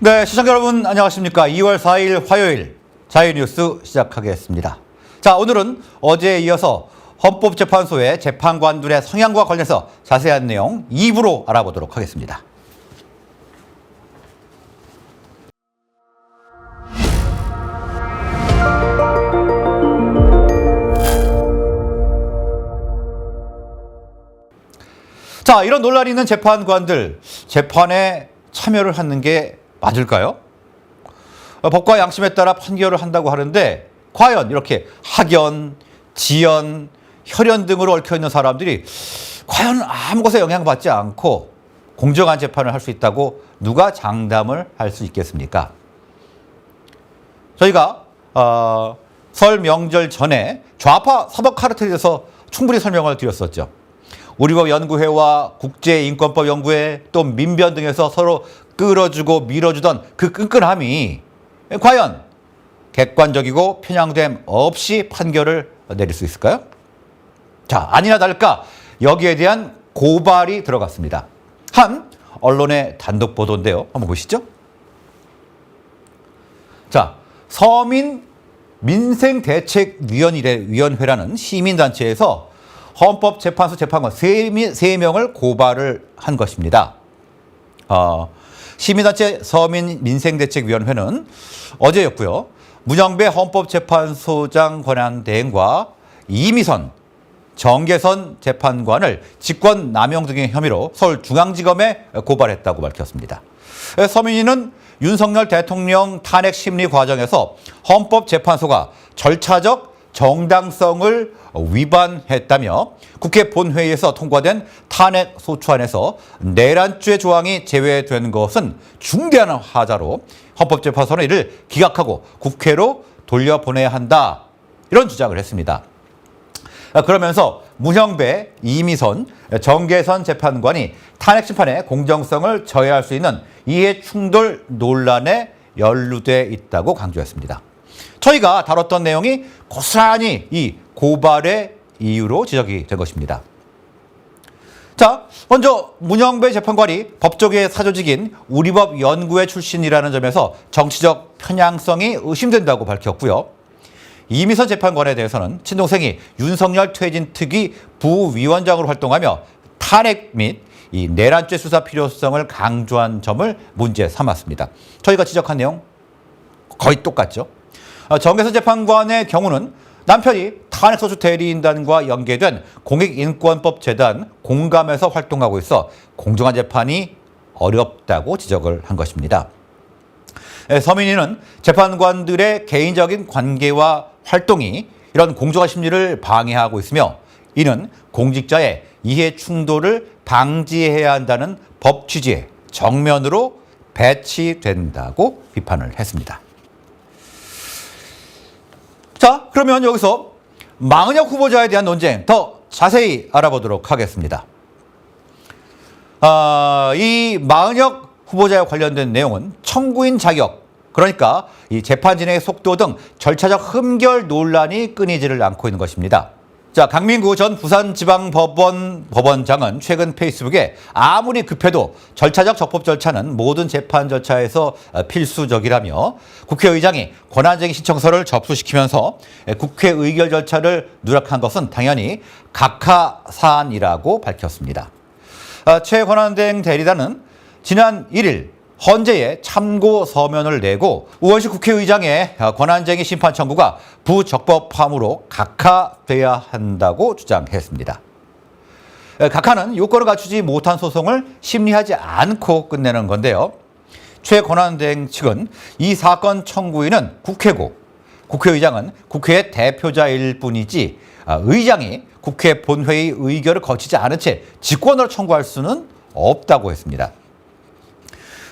네, 시청자 여러분 안녕하십니까. 2월 4일 화요일 자유뉴스 시작하겠습니다. 자, 오늘은 어제에 이어서 헌법재판소의 재판관들의 성향과 관련해서 자세한 내용 2부로 알아보도록 하겠습니다. 자, 이런 논란이 있는 재판관들, 재판에 참여를 하는 게 맞을까요? 법과 양심에 따라 판결을 한다고 하는데 과연 이렇게 학연, 지연, 혈연 등으로 얽혀있는 사람들이 과연 아무 것에 영향받지 않고 공정한 재판을 할 수 있다고 누가 장담을 할 수 있겠습니까? 저희가 설 명절 전에 좌파 사법 카르텔에 대해서 충분히 설명을 드렸었죠. 우리법 연구회와 국제인권법 연구회 또 민변 등에서 서로 끌어주고 밀어주던 그 끈끈함이 과연 객관적이고 편향됨 없이 판결을 내릴 수 있을까요? 자, 아니나 다를까 여기에 대한 고발이 들어갔습니다. 한 언론의 단독 보도인데요. 한번 보시죠. 자, 서민 민생대책위원회라는 시민단체에서 헌법재판소 재판관 3명을 고발을 한 것입니다. 시민단체 서민민생대책위원회는 어제였고요. 문영배 헌법재판소장 권한대행과 이미선 정계선 재판관을 직권남용 등의 혐의로 서울중앙지검에 고발했다고 밝혔습니다. 서민위는 윤석열 대통령 탄핵 심리 과정에서 헌법재판소가 절차적 정당성을 위반했다며 국회 본회의에서 통과된 탄핵 소추안에서 내란죄 조항이 제외된 것은 중대한 하자로 헌법재판소는 이를 기각하고 국회로 돌려보내야 한다. 이런 주장을 했습니다. 그러면서 문형배, 이미선, 정계선 재판관이 탄핵 심판의 공정성을 저해할 수 있는 이해 충돌 논란에 연루돼 있다고 강조했습니다. 저희가 다뤘던 내용이 고스란히 이 고발의 이유로 지적이 된 것입니다. 자, 먼저 문영배 재판관이 법조계의 사조직인 우리법 연구회 출신이라는 점에서 정치적 편향성이 의심된다고 밝혔고요. 이미선 재판관에 대해서는 친동생이 윤석열 퇴진 특위 부위원장으로 활동하며 탄핵 및 이 내란죄 수사 필요성을 강조한 점을 문제 삼았습니다. 저희가 지적한 내용 거의 똑같죠. 정계선 재판관의 경우는 남편이 탄핵소추 대리인단과 연계된 공익인권법재단 공감에서 활동하고 있어 공정한 재판이 어렵다고 지적을 한 것입니다. 서민위는 재판관들의 개인적인 관계와 활동이 이런 공정한 심리를 방해하고 있으며 이는 공직자의 이해 충돌을 방지해야 한다는 법 취지에 정면으로 배치된다고 비판을 했습니다. 자, 그러면 여기서 마은혁 후보자에 대한 논쟁 더 자세히 알아보도록 하겠습니다. 이 마은혁 후보자와 관련된 내용은 청구인 자격, 그러니까 이 재판 진행의 속도 등 절차적 흠결 논란이 끊이지를 않고 있는 것입니다. 자, 강민구 전 부산지방법원 법원장은 최근 페이스북에 아무리 급해도 절차적 적법 절차는 모든 재판 절차에서 필수적이라며 국회의장이 권한쟁의 신청서를 접수시키면서 국회 의결 절차를 누락한 것은 당연히 각하사안이라고 밝혔습니다. 최 권한대행 대리단은 지난 1일 헌재에 참고 서면을 내고 우원식 국회의장의 권한쟁의 심판 청구가 부적법함으로 각하돼야 한다고 주장했습니다. 각하는 요건을 갖추지 못한 소송을 심리하지 않고 끝내는 건데요. 최 권한대행 측은 이 사건 청구인은 국회고 국회의장은 국회의 대표자일 뿐이지 의장이 국회 본회의 의결을 거치지 않은 채 직권으로 청구할 수는 없다고 했습니다.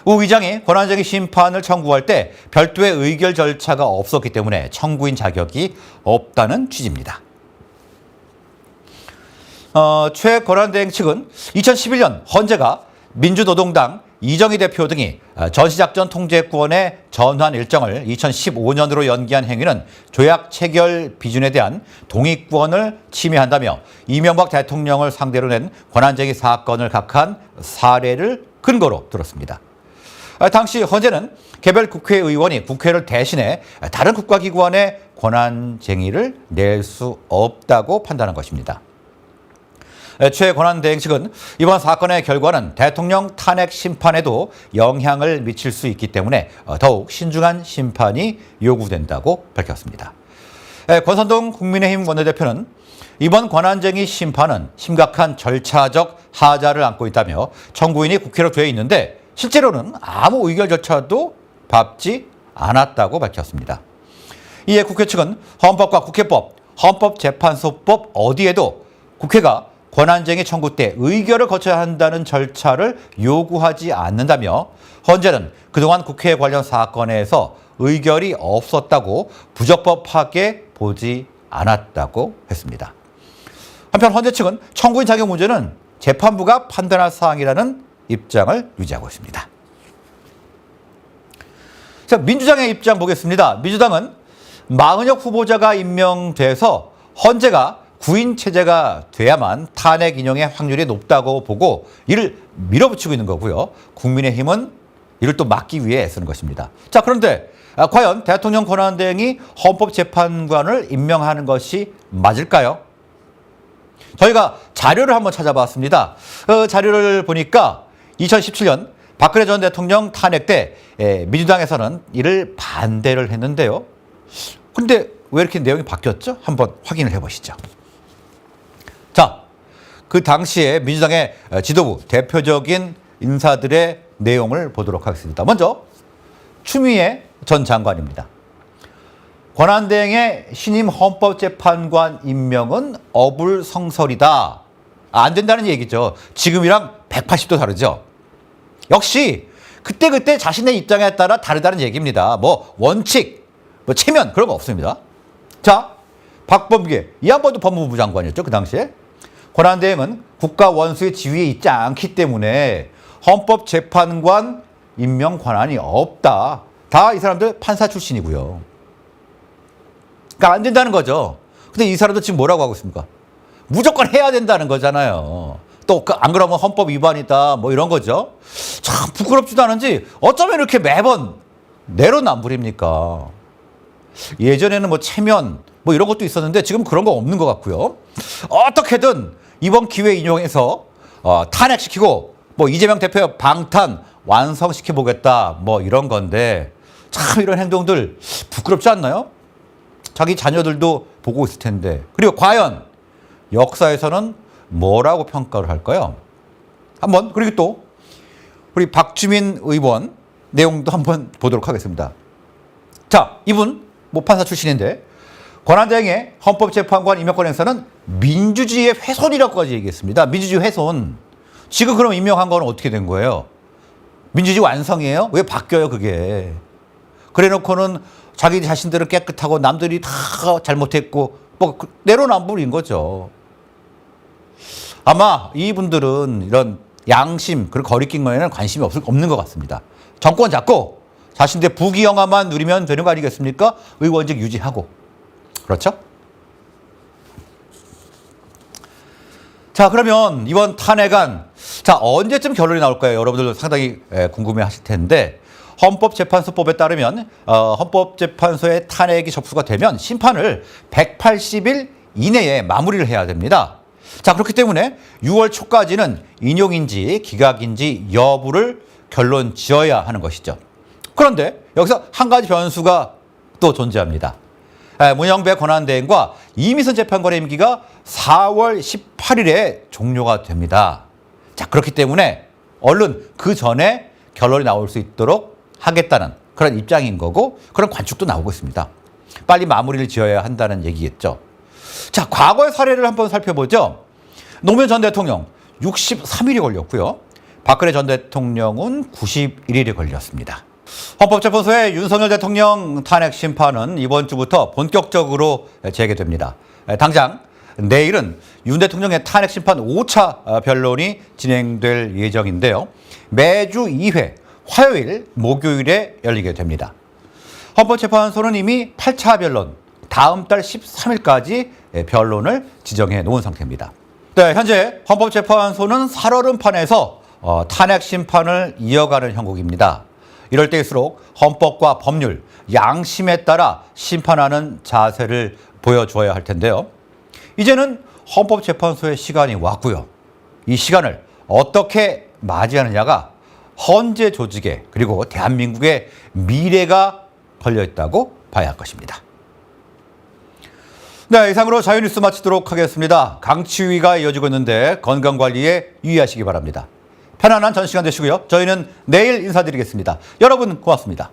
우 의장이 권한쟁의 심판을 청구할 때 별도의 의결 절차가 없었기 때문에 청구인 자격이 없다는 취지입니다. 최 권한대행 측은 2011년 헌재가 민주노동당 이정희 대표 등이 전시작전 통제권의 전환 일정을 2015년으로 연기한 행위는 조약 체결 비준에 대한 동의권을 침해한다며 이명박 대통령을 상대로 낸 권한쟁의 사건을 각한 사례를 근거로 들었습니다. 당시 헌재는 개별 국회의원이 국회를 대신해 다른 국가기관의 권한쟁의를 낼 수 없다고 판단한 것입니다. 최 권한대행식은 이번 사건의 결과는 대통령 탄핵 심판에도 영향을 미칠 수 있기 때문에 더욱 신중한 심판이 요구된다고 밝혔습니다. 권선동 국민의힘 원내대표는 이번 권한쟁의 심판은 심각한 절차적 하자를 안고 있다며 청구인이 국회로 되어 있는데 실제로는 아무 의결 절차도 밟지 않았다고 밝혔습니다. 이에 국회 측은 헌법과 국회법, 헌법재판소법 어디에도 국회가 권한쟁의 청구 때 의결을 거쳐야 한다는 절차를 요구하지 않는다며 헌재는 그동안 국회 관련 사건에서 의결이 없었다고 부적법하게 보지 않았다고 했습니다. 한편 헌재 측은 청구인 자격 문제는 재판부가 판단할 사항이라는 입장을 유지하고 있습니다. 자, 민주당의 입장 보겠습니다. 민주당은 마은혁 후보자가 임명돼서 헌재가 구인 체제가 돼야만 탄핵 인용의 확률이 높다고 보고 이를 밀어붙이고 있는 거고요. 국민의힘은 이를 또 막기 위해 애쓰는 것입니다. 자, 그런데 과연 대통령 권한대행이 헌법재판관을 임명하는 것이 맞을까요? 저희가 자료를 한번 찾아봤습니다. 자료를 보니까 2017년 박근혜 전 대통령 탄핵 때 민주당에서는 이를 반대를 했는데요. 근데 왜 이렇게 내용이 바뀌었죠? 한번 확인을 해보시죠. 자, 그 당시에 민주당의 지도부 대표적인 인사들의 내용을 보도록 하겠습니다. 먼저 추미애 전 장관입니다. 권한대행의 신임 헌법재판관 임명은 어불성설이다. 안 된다는 얘기죠. 지금이랑 180도 다르죠. 역시 그때 자신의 입장에 따라 다르다는 얘기입니다. 뭐 원칙, 뭐 체면 그런 거 없습니다. 자, 박범계 이 양반도 법무부 장관이었죠. 그 당시에. 권한대행은 국가 원수의 지위에 있지 않기 때문에 헌법재판관 임명 권한이 없다. 다 이 사람들 판사 출신이고요. 그러니까 안 된다는 거죠. 근데 이 사람도 지금 뭐라고 하고 있습니까? 무조건 해야 된다는 거잖아요. 또 안 그러면 헌법 위반이다 뭐 이런 거죠. 참 부끄럽지도 않은지 어쩌면 이렇게 매번 내로남불입니까? 예전에는 뭐 체면 뭐 이런 것도 있었는데 지금 그런 거 없는 것 같고요. 어떻게든 이번 기회 인용해서 탄핵시키고 뭐 이재명 대표 방탄 완성시켜 보겠다 뭐 이런 건데 참 이런 행동들 부끄럽지 않나요? 자기 자녀들도 보고 있을 텐데. 그리고 과연 역사에서는 뭐라고 평가를 할까요? 한번 그리고 또 우리 박주민 의원 내용도 한번 보도록 하겠습니다. 자, 이분 뭐 판사 출신인데 권한대행의 헌법재판관 임명권 행사는 민주주의의 훼손이라고까지 얘기했습니다. 민주주의 훼손. 지금 그럼 임명한 거는 어떻게 된 거예요? 민주주의 완성이에요? 왜 바뀌어요 그게? 그래놓고는 자기 자신들은 깨끗하고 남들이 다 잘못했고 뭐 내로남불인 거죠. 아마 이분들은 이런 양심 그리고 거리낀 거에는 관심이 없는 것 같습니다. 정권 잡고 자신들 부귀영화만 누리면 되는 거 아니겠습니까? 의원직 유지하고. 그렇죠? 자, 그러면 이번 탄핵안 자 언제쯤 결론이 나올까요? 여러분들 상당히 궁금해 하실 텐데 헌법재판소법에 따르면 헌법재판소의 탄핵이 접수가 되면 심판을 180일 이내에 마무리를 해야 됩니다. 자, 그렇기 때문에 6월 초까지는 인용인지 기각인지 여부를 결론 지어야 하는 것이죠. 그런데 여기서 한 가지 변수가 또 존재합니다. 문영배 권한대행과 이미선 재판관의 임기가 4월 18일에 종료가 됩니다. 자, 그렇기 때문에 얼른 그 전에 결론이 나올 수 있도록 하겠다는 그런 입장인 거고 그런 관측도 나오고 있습니다. 빨리 마무리를 지어야 한다는 얘기겠죠. 자, 과거의 사례를 한번 살펴보죠. 노무현 전 대통령 63일이 걸렸고요. 박근혜 전 대통령은 91일이 걸렸습니다. 헌법재판소의 윤석열 대통령 탄핵 심판은 이번 주부터 본격적으로 재개됩니다. 당장 내일은 윤 대통령의 탄핵 심판 5차 변론이 진행될 예정인데요. 매주 2회 화요일, 목요일에 열리게 됩니다. 헌법재판소는 이미 8차 변론, 다음 달 13일까지 변론을 지정해 놓은 상태입니다. 네, 현재 헌법재판소는 살얼음판에서 탄핵 심판을 이어가는 형국입니다. 이럴 때일수록 헌법과 법률, 양심에 따라 심판하는 자세를 보여줘야 할 텐데요. 이제는 헌법재판소의 시간이 왔고요. 이 시간을 어떻게 맞이하느냐가 헌재 조직에 그리고 대한민국의 미래가 걸려있다고 봐야 할 것입니다. 네, 이상으로 자유뉴스 마치도록 하겠습니다. 강추위가 이어지고 있는데 건강관리에 유의하시기 바랍니다. 편안한 전 시간 되시고요. 저희는 내일 인사드리겠습니다. 여러분 고맙습니다.